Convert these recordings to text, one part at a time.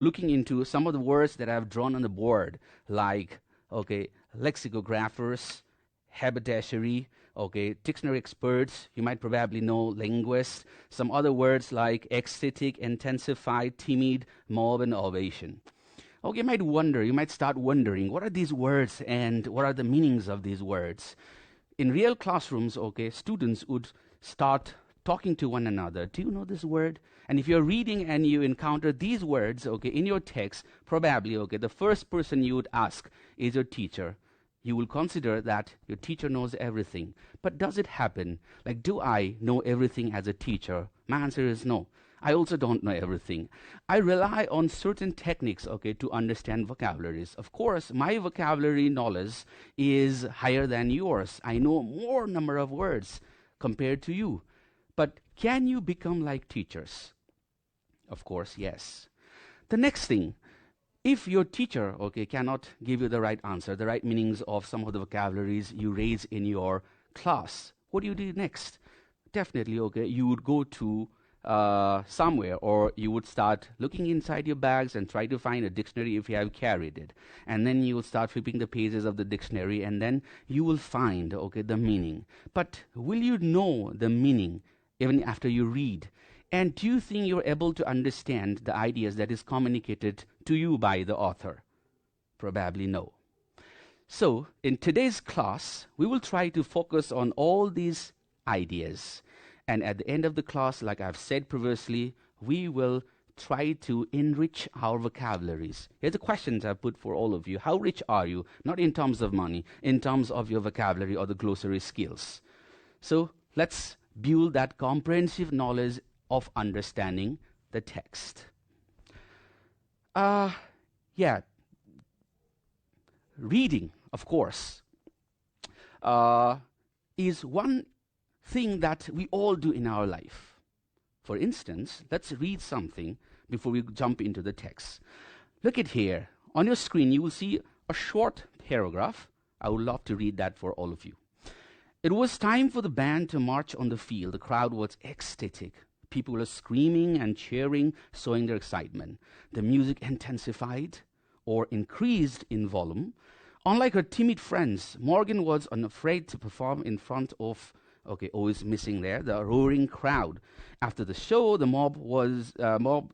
looking into some of the words that I've drawn on the board, like, okay, lexicographers, haberdashery, okay, dictionary experts, you might probably know linguists, some other words like ecstatic, intensified, timid, mob, and ovation. Okay, you might start wondering, what are these words and what are the meanings of these words? In real classrooms, okay, students would start talking to one another. Do you know this word? And if you're reading and you encounter these words, okay, in your text, probably, okay, the first person you would ask is your teacher. You will consider that your teacher knows everything. But does it happen? Like, do I know everything as a teacher? My answer is no. I also don't know everything. I rely on certain techniques, okay, to understand vocabularies. Of course, my vocabulary knowledge is higher than yours. I know more number of words compared to you. But can you become like teachers? Of course, yes. The next thing, if your teacher, okay, cannot give you the right answer, the right meanings of some of the vocabularies you raise in your class, what do you do next? Definitely, okay, you would go to somewhere, or you would start looking inside your bags and try to find a dictionary if you have carried it, and then you will start flipping the pages of the dictionary, and then you will find, okay, the meaning. But will you know the meaning even after you read? And do you think you're able to understand the ideas that is communicated to you by the author? Probably no. So in today's class, we will try to focus on all these ideas. And at the end of the class, like I've said previously, we will try to enrich our vocabularies. Here's the questions I've put for all of you. How rich are you? Not in terms of money, in terms of your vocabulary or the glossary skills. So let's build that comprehensive knowledge of understanding the text. Yeah, reading, of course, is one thing that we all do in our life. For instance, let's read something before we jump into the text. Look at here. On your screen, you will see a short paragraph. I would love to read that for all of you. It was time for the band to march on the field. The crowd was ecstatic. People were screaming and cheering, showing their excitement. The music intensified or increased in volume. Unlike her timid friends, Morgan was unafraid to perform in front of, okay, always missing there, the roaring crowd. After the show, the mob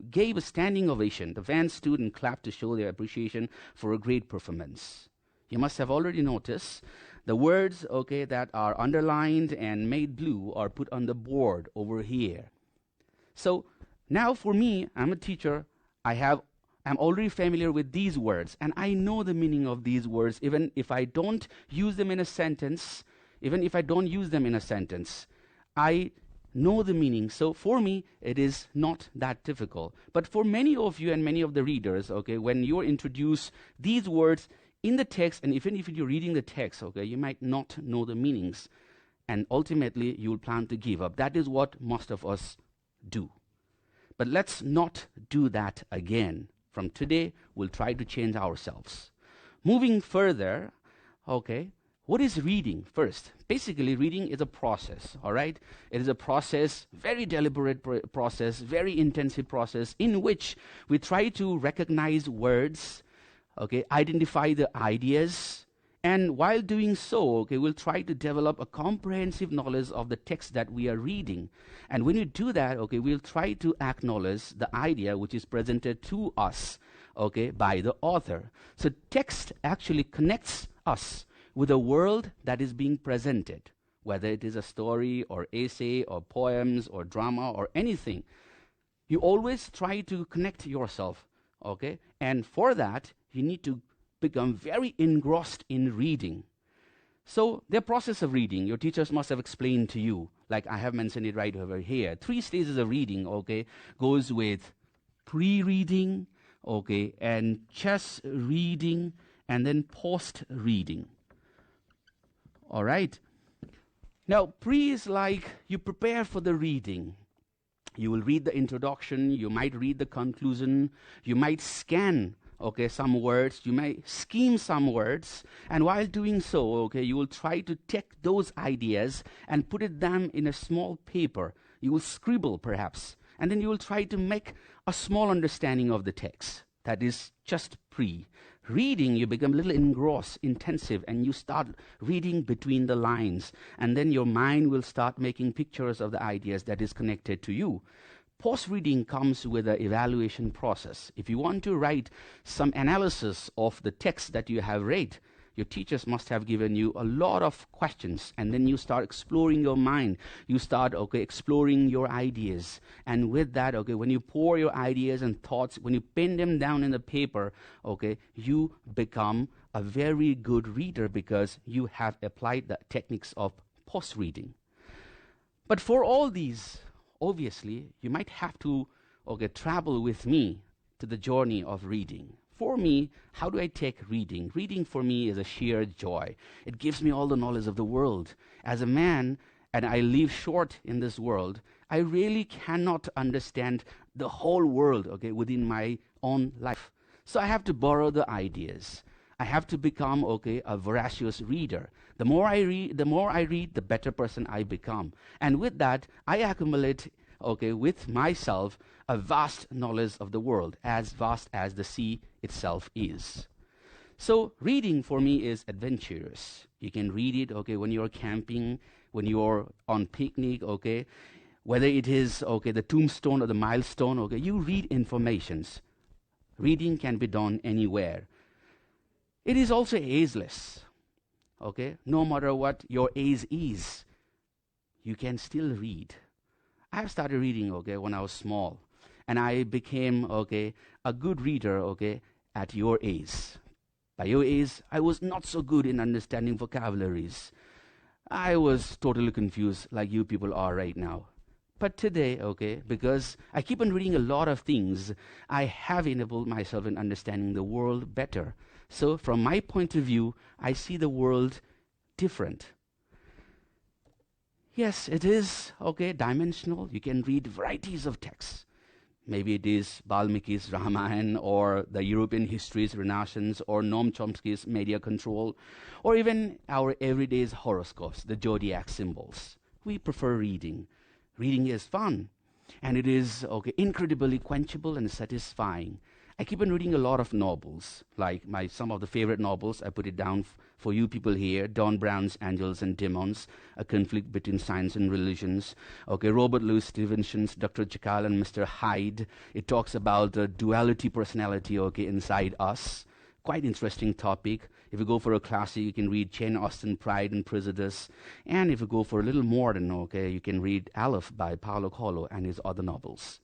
gave a standing ovation. The fans stood and clapped to show their appreciation for a great performance. You must have already noticed the words, okay, that are underlined and made blue are put on the board over here. So now for me, I'm a teacher. I'm already familiar with these words, and I know the meaning of these words, even if I don't use them in a sentence. I know the meaning. So for me, it is not that difficult. But for many of you and many of the readers, okay, when you're introduced these words in the text, and even if you're reading the text, okay, you might not know the meanings, and ultimately you will plan to give up. That is what most of us do. But let's not do that again. From today, we'll try to change ourselves. Moving further, okay, what is reading? First, basically, reading is a process, all right? It is a process, very deliberate process, very intensive process, in which we try to recognize words, okay, identify the ideas, and while doing so, okay, we'll try to develop a comprehensive knowledge of the text that we are reading. And when you do that, okay, we'll try to acknowledge the idea which is presented to us, okay, by the author. So text actually connects us with a world that is being presented, whether it is a story or essay or poems or drama or anything. You always try to connect yourself, okay? And for that, you need to become very engrossed in reading. So the process of reading, your teachers must have explained to you, like I have mentioned it right over here. 3 stages of reading, okay, goes with pre-reading, okay, and just reading, and then post-reading. All right. Now, pre is like you prepare for the reading. You will read the introduction, you might read the conclusion, you might scan, okay, some words, you may skim some words, and while doing so, okay, you will try to take those ideas and put them in a small paper. You will scribble perhaps, and then you will try to make a small understanding of the text. That is just pre. Reading, you become a little engrossed, intensive, and you start reading between the lines. And then your mind will start making pictures of the ideas that is connected to you. Post-reading comes with an evaluation process. If you want to write some analysis of the text that you have read, your teachers must have given you a lot of questions, and then you start exploring your mind. You start, exploring your ideas. And with that, when you pour your ideas and thoughts, when you pen them down in the paper, you become a very good reader because you have applied the techniques of post-reading. But for all these, obviously, you might have to travel with me to the journey of reading. For me, how do I take reading? Reading for me is a sheer joy. It gives me all the knowledge of the world. As a man, and I live short in this world, I really cannot understand the whole world, within my own life. So I have to borrow the ideas. I have to become, a voracious reader. The more I read, the better person I become. And with that, I accumulate, with myself, a vast knowledge of the world, as vast as the sea itself is. So reading for me is adventurous. You can read it, when you're camping, when you're on picnic, whether it is, the tombstone or the milestone, you read informations. Reading can be done anywhere. It is also ageless. No matter what your age is, you can still read. I have started reading, when I was small, and I became, a good reader, at your age. By your age, I was not so good in understanding vocabularies. I was totally confused, like you people are right now. But today, because I keep on reading a lot of things, I have enabled myself in understanding the world better. So from my point of view, I see the world different. Yes, it is, dimensional. You can read varieties of texts. Maybe it is Valmiki's Ramayana, or the European history's Renaissance, or Noam Chomsky's media control, or even our everyday's horoscopes, the zodiac symbols. We prefer reading. Reading is fun, and it is incredibly quenchable and satisfying. I keep on reading a lot of novels, like some of the favorite novels. I put it down for you people here. Don Brown's Angels and Demons, A Conflict Between Science and Religions. Robert Louis Stevenson's Dr. Jekyll and Mr. Hyde. It talks about the duality personality, inside us. Quite interesting topic. If you go for a classic, you can read Jane Austen, Pride and Prejudice. And if you go for a little modern, you can read Aleph by Paulo Coelho and his other novels.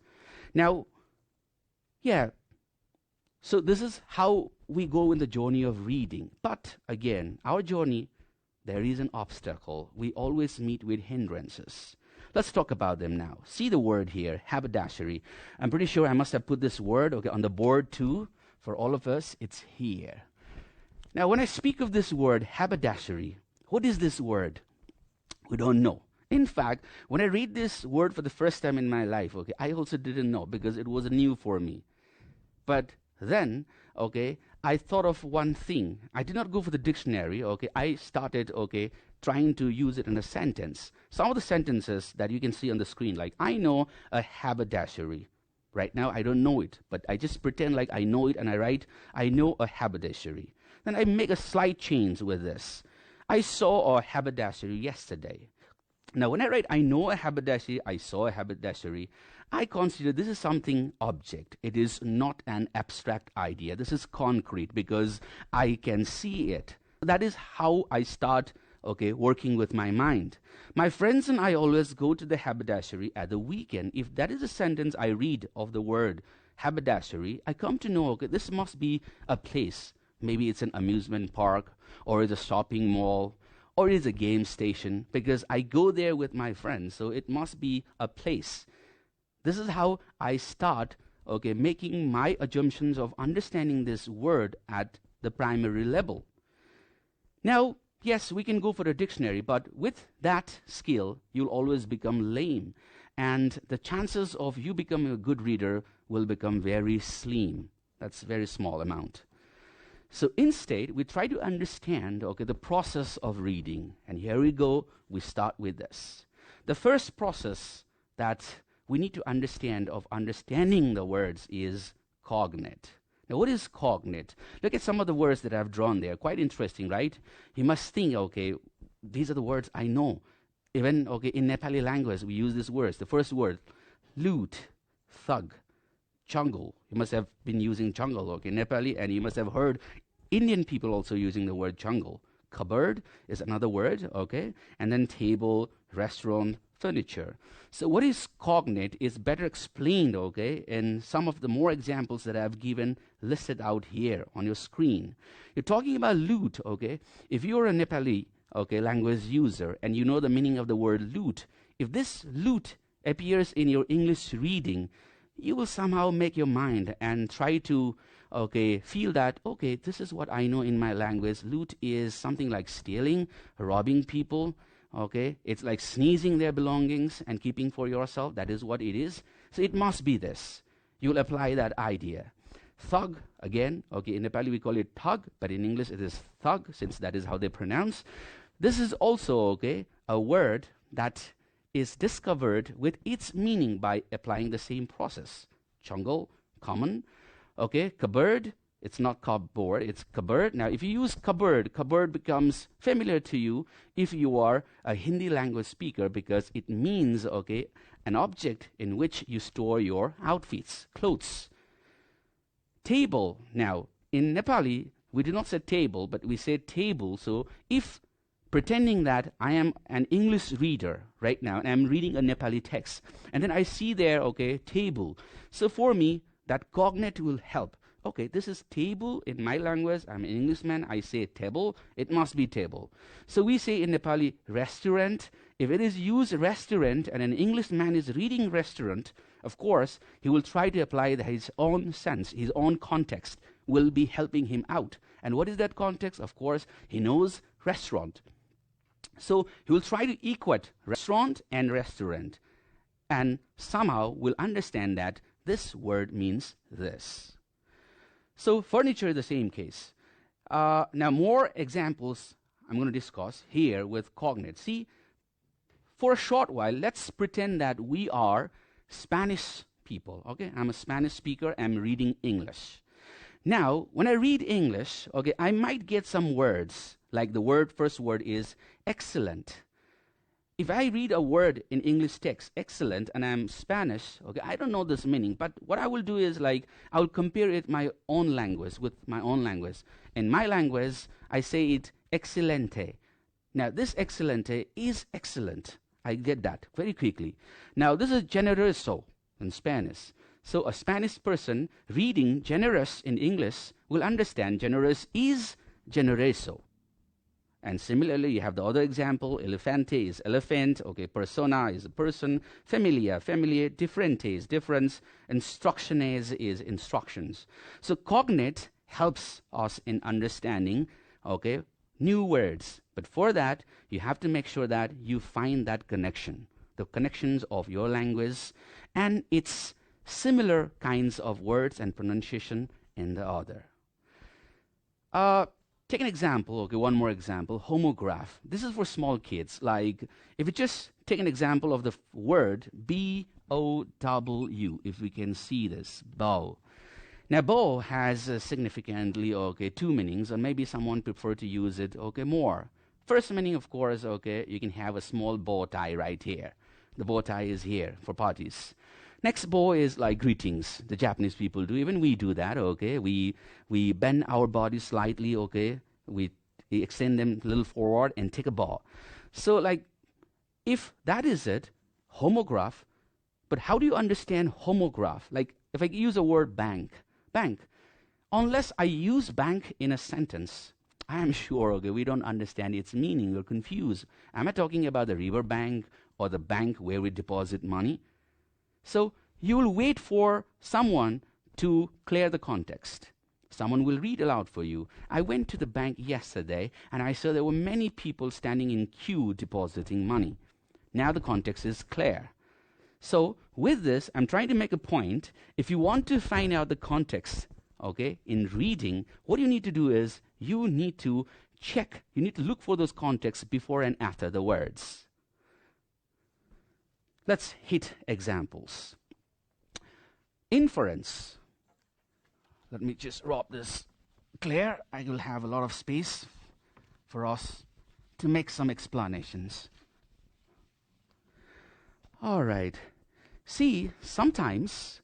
Now, so this is how we go in the journey of reading. But again, our journey, there is an obstacle. We always meet with hindrances. Let's talk about them now. See the word here, haberdashery. I'm pretty sure I must have put this word on the board too. For all of us, it's here. Now, when I speak of this word, haberdashery, what is this word? We don't know. In fact, when I read this word for the first time in my life, I also didn't know because it was new for me. But then, I thought of one thing. I did not go for the dictionary, I started, trying to use it in a sentence. Some of the sentences that you can see on the screen, like, I know a haberdashery. Right now, I don't know it, but I just pretend like I know it, and I write, I know a haberdashery. Then I make a slight change with this. I saw a haberdashery yesterday. Now, when I write, I know a haberdashery, I saw a haberdashery, I consider this is something object. It is not an abstract idea. This is concrete because I can see it. That is how I start, working with my mind. My friends and I always go to the haberdashery at the weekend. If that is a sentence I read of the word haberdashery, I come to know, this must be a place. Maybe it's an amusement park, or it's a shopping mall, or it's a game station, because I go there with my friends, so it must be a place. This is how I start, making my assumptions of understanding this word at the primary level. Now, yes, we can go for a dictionary, but with that skill, you'll always become lame, and the chances of you becoming a good reader will become very slim. That's a very small amount. So instead, we try to understand, the process of reading. And here we go, we start with this. The first process that we need to understand of understanding the words is cognate. Now, what is cognate? Look at some of the words that I've drawn there. Quite interesting, right? You must think, okay, these are the words I know. Even, okay, in Nepali language, we use these words. The first word, lute, thug, jungle. You must have been using jungle, okay, Nepali, and you must have heard Indian people also using the word jungle. Cupboard is another word, okay, and then table, restaurant, furniture. So what is cognate is better explained, okay, in some of the more examples that I've given listed out here on your screen. You're talking about lute, okay. If you're a Nepali, okay, language user and you know the meaning of the word lute, if this lute appears in your English reading, you will somehow make your mind and try to, okay, feel that, okay, this is what I know in my language. Loot is something like stealing, robbing people, okay? It's like sneezing their belongings and keeping for yourself. That is what it is. So it must be this. You'll apply that idea. Thug, again, okay, in Nepali we call it thug, but in English it is thug, since that is how they pronounce. This is also, okay, a word that is discovered with its meaning by applying the same process. Jungle, common. Okay, cupboard, it's not cupboard, it's cupboard. Now, if you use cupboard, cupboard becomes familiar to you if you are a Hindi language speaker, because it means, okay, an object in which you store your outfits, clothes. Table, now, in Nepali, we do not say table, but we say table. So if pretending that I am an English reader right now, and I'm reading a Nepali text, and then I see there, okay, table. So for me, that cognate will help. Okay, this is table in my language. I'm an Englishman. I say table. It must be table. So we say in Nepali, restaurant. If it is used restaurant and an Englishman is reading restaurant, of course, he will try to apply his own sense, his own context will be helping him out. And what is that context? Of course, he knows restaurant. So he will try to equate restaurant and restaurant, and somehow will understand that this word means this. So furniture, the same case. Now more examples I'm going to discuss here with cognate. See, for a short while, let's pretend that we are Spanish people. Okay, I'm a Spanish speaker. I'm reading English. Now, when I read English, okay, I might get some words, like the first word is excellent. If I read a word in English text, excellent, and I'm Spanish, okay, I don't know this meaning, but what I will do is, like, I will compare it my own language with my own language. In my language, I say it excelente. Now, this excelente is excellent. I get that very quickly. Now, this is generoso in Spanish. So a Spanish person reading generous in English will understand generous is generoso. And similarly, you have the other example, elefante is elephant, okay, persona is a person, familia, differente is difference, instructiones is instructions. So cognate helps us in understanding, okay, new words. But for that, you have to make sure that you find that connection, the connections of your language and its similar kinds of words and pronunciation in the other. Take an example, okay, one more example, homograph. This is for small kids. Like, if you just take an example of the word B-O-W, if we can see this, bow. Now, bow has significantly, okay, two meanings, or maybe someone prefer to use it, okay, more. First meaning, of course, okay, you can have a small bow tie right here. The bow tie is here for parties. Next bow is like greetings. The Japanese people do. Even we do that, okay? We bend our body slightly, okay? We extend them a little forward and take a bow. So, like, if that is it, homograph, but how do you understand homograph? Like, if I use the word bank, unless I use bank in a sentence, I am sure, okay, we don't understand its meaning. We're confused. Am I talking about the river bank or the bank where we deposit money? So you will wait for someone to clear the context. Someone will read aloud for you. I went to the bank yesterday and I saw there were many people standing in queue depositing money. Now the context is clear. So with this, I'm trying to make a point. If you want to find out the context, okay, in reading, what you need to do is you need to check, you need to look for those contexts before and after the words. Let's hit examples. Inference. Let me just rub this clear. I will have a lot of space for us to make some explanations. All right. See, sometimes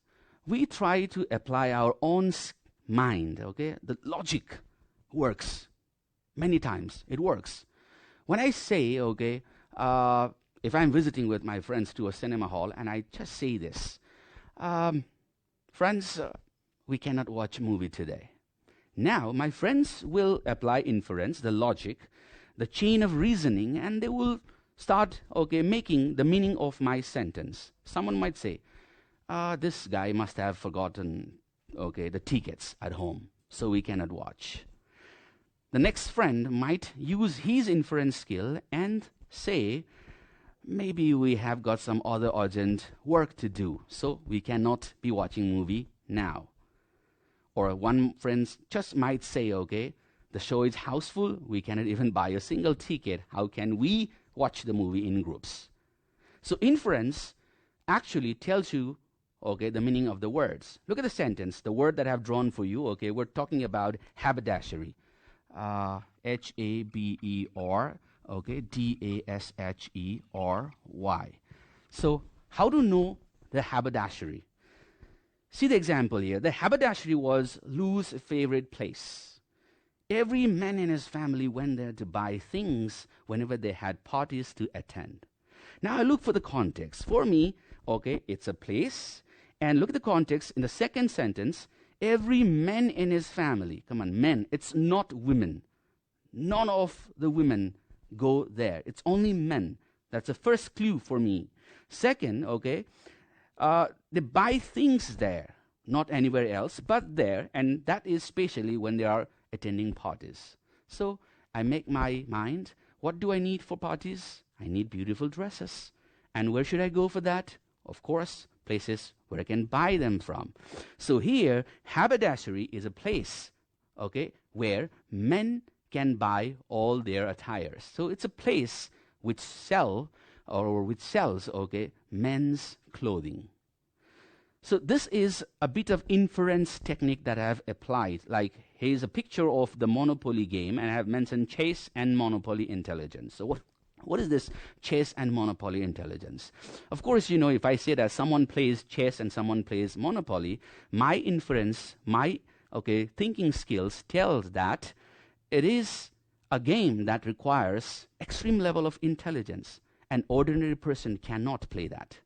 we try to apply our own mind, okay? The logic works. Many times it works. When I say, okay, if I'm visiting with my friends to a cinema hall and I just say this, friends, we cannot watch a movie today. Now, my friends will apply inference, the logic, the chain of reasoning, and they will start, okay, making the meaning of my sentence. Someone might say, this guy must have forgotten, okay, the tickets at home, so we cannot watch. The next friend might use his inference skill and say, maybe we have got some other urgent work to do, so we cannot be watching movie now. Or one friend just might say, okay, the show is houseful, we cannot even buy a single ticket. How can we watch the movie in groups? So inference actually tells you, okay, the meaning of the words. Look at the sentence, the word that I've drawn for you, okay, we're talking about haberdashery. H-A-B-E-R, okay, D-A-S-H-E-R-Y. So how to know the haberdashery? See the example here. The haberdashery was Lou's favorite place. Every man in his family went there to buy things whenever they had parties to attend. Now I look for the context. For me, okay, it's a place. And look at the context in the second sentence. Every man in his family. Come on, men. It's not women. None of the women go there. It's only men. That's the first clue for me. Second, okay, they buy things there, not anywhere else, but there, and that is especially when they are attending parties. So I make my mind, what do I need for parties? I need beautiful dresses. And where should I go for that? Of course, places where I can buy them from. So here, haberdashery is a place, okay, where men can buy all their attires. So it's a place which sells, okay, men's clothing. So this is a bit of inference technique that I have applied. Like, here's a picture of the Monopoly game, and I have mentioned chess and Monopoly intelligence. So what is this chess and Monopoly intelligence? Of course, you know, if I say that someone plays chess and someone plays Monopoly, my inference, my thinking skills tells that it is a game that requires extreme level of intelligence. An ordinary person cannot play that.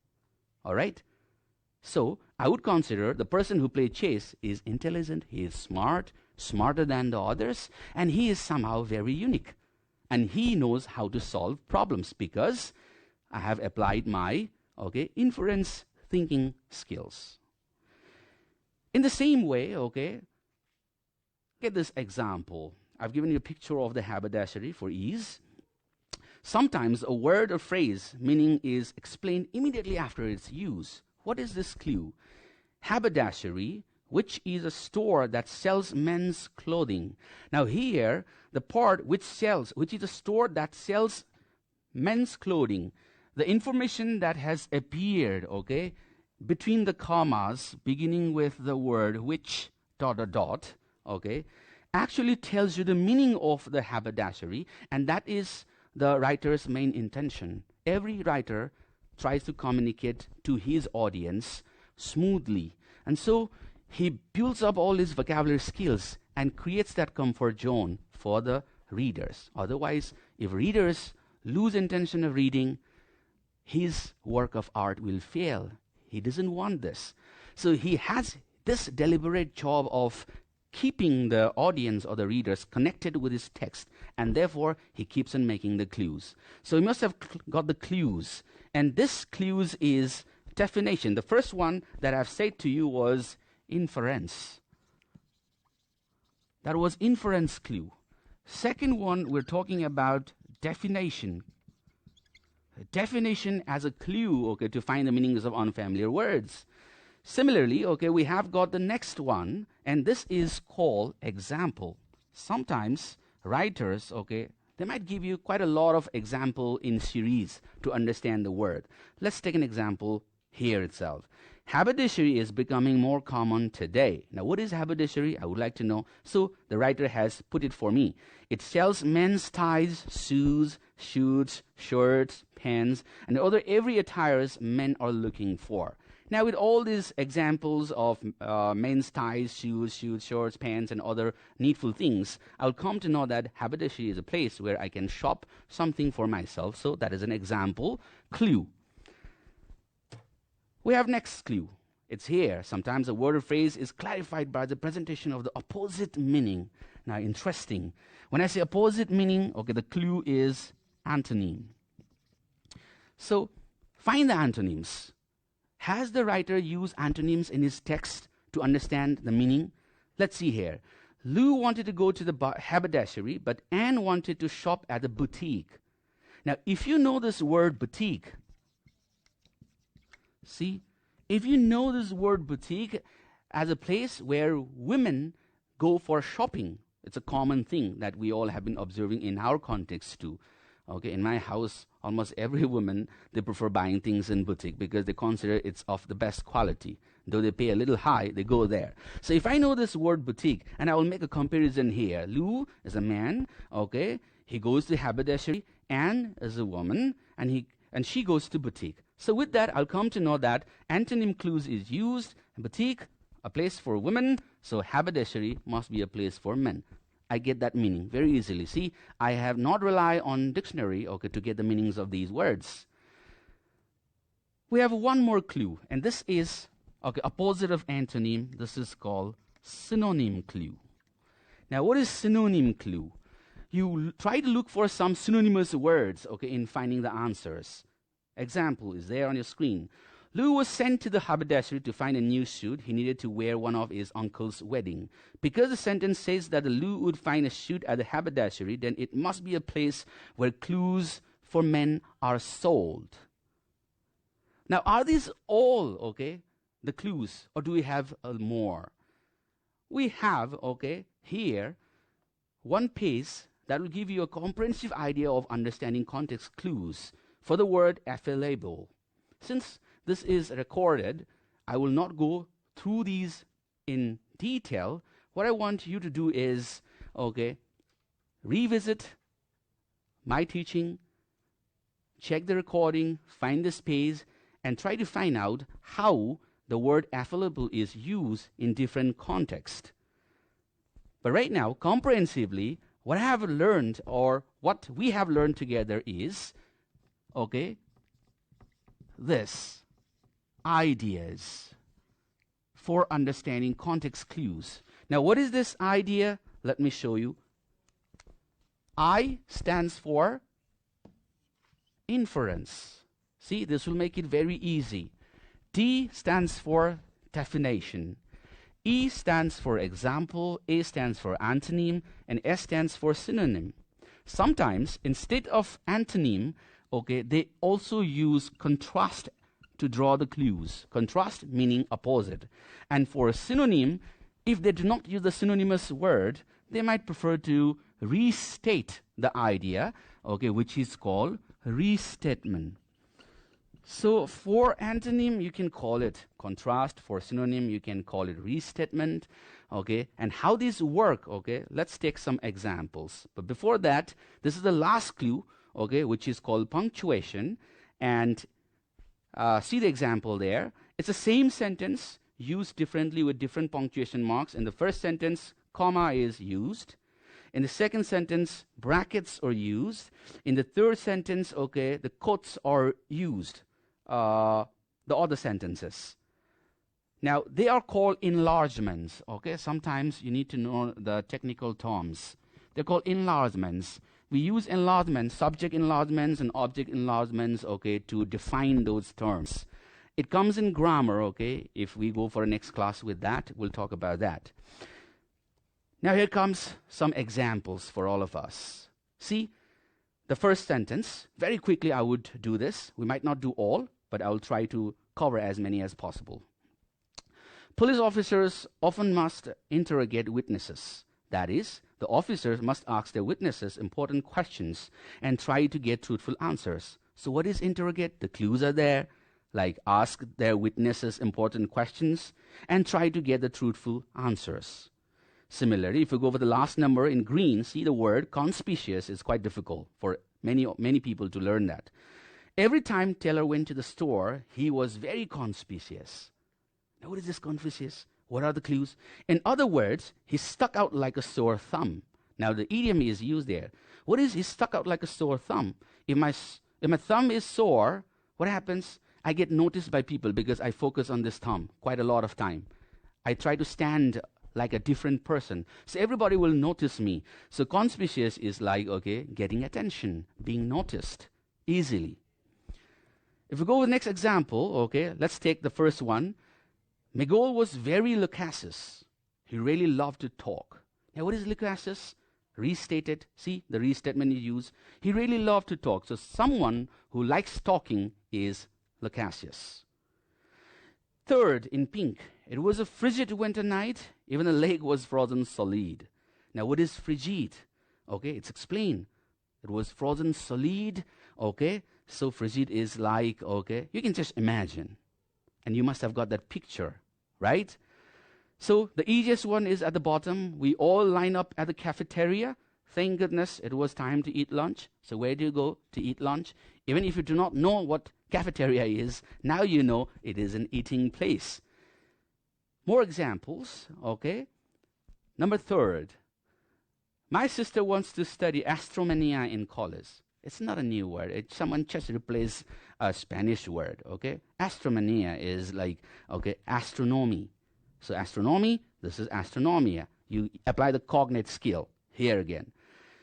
All right? So I would consider the person who plays chess is intelligent, he is smart, smarter than the others, and he is somehow very unique. And he knows how to solve problems because I have applied my inference thinking skills. In the same way, get this example. I've given you a picture of the haberdashery for ease. Sometimes a word or phrase meaning is explained immediately after its use. What is this clue? Haberdashery, which is a store that sells men's clothing. Now here, the part which is a store that sells men's clothing, the information that has appeared, between the commas, beginning with the word which, ... actually tells you the meaning of the haberdashery, and that is the writer's main intention. Every writer tries to communicate to his audience smoothly. And so he builds up all his vocabulary skills and creates that comfort zone for the readers. Otherwise, if readers lose intention of reading, his work of art will fail. He doesn't want this. So he has this deliberate job of keeping the audience or the readers connected with his text, and therefore he keeps on making the clues. So he must have got the clues, and this clues is definition. The first one that I've said to you was inference. That was inference clue. Second one, we're talking about definition. Definition as a clue, to find the meanings of unfamiliar words. Similarly, we have got the next one, and this is called example. Sometimes writers, they might give you quite a lot of example in series to understand the word. Let's take an example here itself. Haberdashery is becoming more common today. Now, what is haberdashery? I would like to know. So, the writer has put it for me. It sells men's ties, shoes, shirts, pants, and other every attires men are looking for. Now, with all these examples of men's ties, shoes, shirts, pants, and other needful things, I'll come to know that haberdashery is a place where I can shop something for myself. So, that is an example clue. We have next clue. It's here. Sometimes a word or phrase is clarified by the presentation of the opposite meaning. Now, interesting. When I say opposite meaning, okay, the clue is antonym. So, find the antonyms. Has the writer used antonyms in his text to understand the meaning? Let's see here. Lou wanted to go to the haberdashery, but Anne wanted to shop at the boutique. Now, if you know this word boutique, see, if you know this word boutique as a place where women go for shopping, it's a common thing that we all have been observing in our context too. Okay, in my house, almost every woman, they prefer buying things in boutique because they consider it's of the best quality. Though they pay a little high, they go there. So if I know this word boutique, and I will make a comparison here. Lou is a man, okay, he goes to haberdashery. Anne is a woman, and she goes to boutique. So with that, I'll come to know that antonym clues is used. Boutique, a place for women, so haberdashery must be a place for men. I get that meaning very easily. See, I have not relied on dictionary, okay, to get the meanings of these words. We have one more clue, and this is, okay, opposite of antonym. This is called synonym clue. Now, what is synonym clue? You try to look for some synonymous words, okay, in finding the answers. Example is there on your screen. Lou was sent to the haberdashery to find a new suit he needed to wear one of his uncle's wedding. Because the sentence says that Lou would find a suit at the haberdashery, then it must be a place where clues for men are sold. Now, are these all, okay, the clues, or do we have more? We have, okay, here, one page that will give you a comprehensive idea of understanding context clues for the word available. Since this is recorded, I will not go through these in detail. What I want you to do is, okay, revisit my teaching, check the recording, find this page, and try to find out how the word available is used in different contexts. But right now, comprehensively, what I have learned, or what we have learned together is, okay, this. Ideas for understanding context clues. Now, what is this idea? Let me show you. I stands for inference. See, this will make it very easy. D stands for definition. E stands for example, A stands for antonym, and S stands for synonym. Sometimes, instead of antonym, okay, they also use contrast to draw the clues. Contrast meaning opposite. And for a synonym, if they do not use the synonymous word, they might prefer to restate the idea, okay, which is called restatement. So for antonym, you can call it contrast. For synonym, you can call it restatement. Okay, and how these work, okay, let's take some examples. But before that, this is the last clue, okay, which is called punctuation. And see the example there. It's the same sentence used differently with different punctuation marks. In the first sentence, comma is used. In the second sentence, brackets are used. In the third sentence, okay, the quotes are used. The other sentences. Now, they are called enlargements, okay? Sometimes you need to know the technical terms. They're called enlargements. We use enlargements, subject enlargements and object enlargements, okay, to define those terms. It comes in grammar, okay? If we go for a next class with that, we'll talk about that. Now here comes some examples for all of us. See, the first sentence, very quickly I would do this. We might not do all, but I will try to cover as many as possible. Police officers often must interrogate witnesses. That is, the officers must ask their witnesses important questions and try to get truthful answers. So what is interrogate? The clues are there. like ask their witnesses important questions and try to get the truthful answers. Similarly, if you go over the last number in green, see the word conspicuous is quite difficult for many people to learn that. Every time Taylor went to the store, he was very conspicuous. Now, what is this conspicuous? What are the clues? In other words, he stuck out like a sore thumb. Now, the idiom is used there. What is he stuck out like a sore thumb? If my thumb is sore, what happens? I get noticed by people because I focus on this thumb quite a lot of time. I try to stand like a different person. So everybody will notice me. So conspicuous is like, okay, getting attention, being noticed easily. If we go with the next example, okay, let's take the first one. Miguel was very loquacious. He really loved to talk. Now, what is loquacious? Restated. See the restatement you use. He really loved to talk. So someone who likes talking is loquacious. Third, in pink, it was a frigid winter night. Even the lake was frozen solid. Now, what is frigid? Okay, it's explained. It was frozen solid. Okay, so frigid is like, okay, you can just imagine. And you must have got that picture, right? So the easiest one is at the bottom. We all line up at the cafeteria. Thank goodness it was time to eat lunch. So where do you go to eat lunch? Even if you do not know what cafeteria is, now you know it is an eating place. More examples, okay? Number third, my sister wants to study astromania in college. It's not a new word. Someone just replaced a Spanish word, okay? Astromania is like, okay, astronomy. So astronomy, this is astronomia. You apply the cognate skill here again.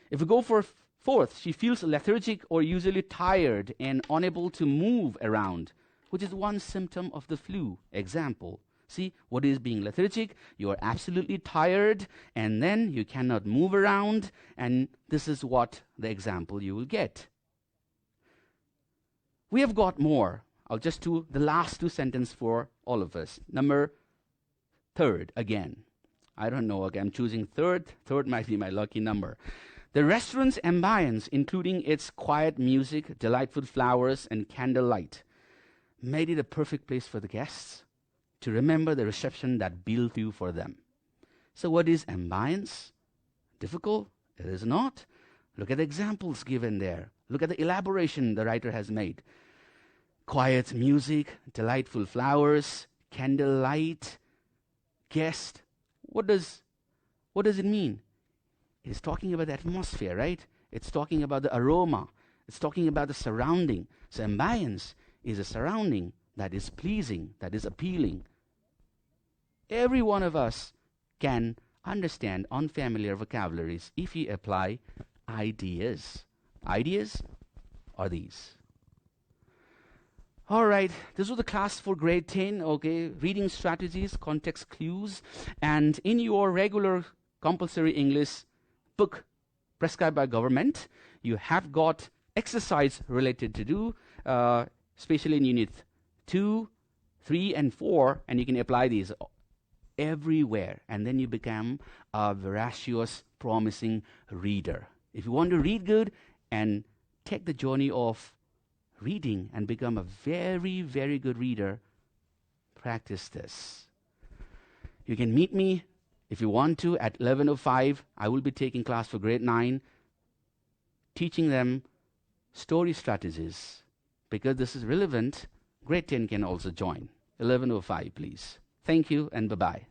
If we go for fourth, she feels lethargic or usually tired and unable to move around, which is one symptom of the flu. Example. See, what is being lethargic? You are absolutely tired, and then you cannot move around, and this is what the example you will get. We have got more. I'll just do the last two sentences for all of us. Number third, again. I don't know, okay, I'm choosing third. Third might be my lucky number. The restaurant's ambience, including its quiet music, delightful flowers, and candlelight, made it a perfect place for the guests to remember the reception that Bill threw for them. So what is ambience? Difficult? It is not. Look at the examples given there. Look at the elaboration the writer has made. Quiet music, delightful flowers, candlelight, guest. What does it mean? It's talking about the atmosphere, right? It's talking about the aroma. It's talking about the surrounding. So ambience is a surrounding that is pleasing, that is appealing. Every one of us can understand unfamiliar vocabularies if you apply ideas. Ideas are these. All right, this was the class for grade 10, okay? Reading strategies, context clues, and in your regular compulsory English book prescribed by government, you have got exercise related to do, especially in unit 2, 3, and 4, and you can apply these everywhere, and then you become a voracious, promising reader. If you want to read good and take the journey of reading and become a very, very good reader, practice this. You can meet me if you want to at 11:05. I will be taking class for grade 9, teaching them story strategies. Because this is relevant, grade 10 can also join. 11:05, please. Thank you and bye-bye.